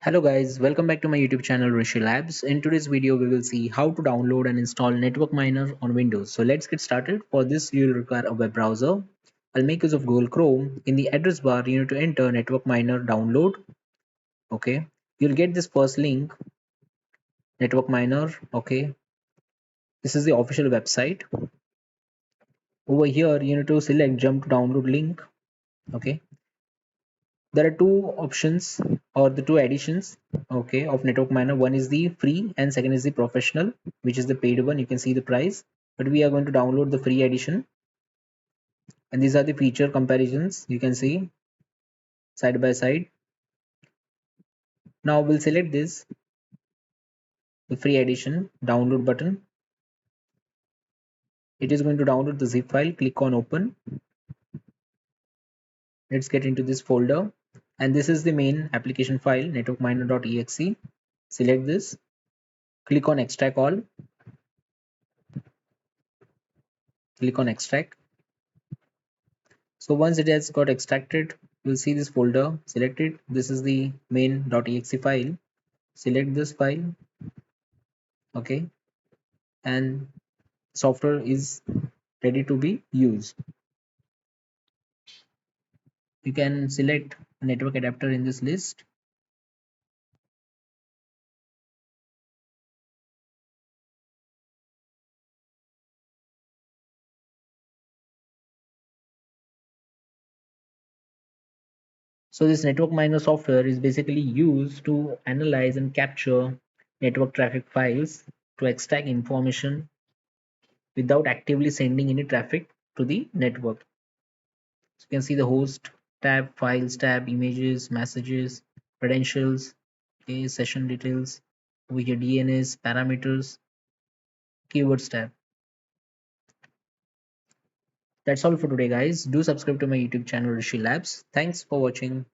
Hello guys, welcome back to my YouTube channel Rishi Labs. In today's video, we will see how to download and install NetworkMiner on Windows. So let's get started. For this, you'll require a web browser. I'll make use of Google Chrome. In the address bar, you need to enter NetworkMiner download. Okay, you'll get this first link, NetworkMiner. Okay, this is the official website. Over here, you need to select jump to download link. Okay, there are two options or the two editions, okay, of network miner. One is the free and second is the professional, which is the paid one. You can see the price, but we are going to download the free edition, and these are the feature comparisons. You can see side by side. Now we'll select this, the free edition download button. It is going to download the zip file. Click on open. Let's get into this folder, and this is the main application file, networkminer.exe. Select this, click on extract all, click on extract. So once it has got extracted, you'll see this folder. Select it. This is the main.exe file. Select this file, okay, and software is ready to be used. You can select a network adapter in this list. So this network miner software is basically used to analyze and capture network traffic files to extract information without actively sending any traffic to the network. So you can see the host tab, files tab, images, messages, credentials, okay, session details, over here DNS, parameters, keywords tab. That's all for today guys. Do subscribe to my YouTube channel Rishi Labs. Thanks for watching.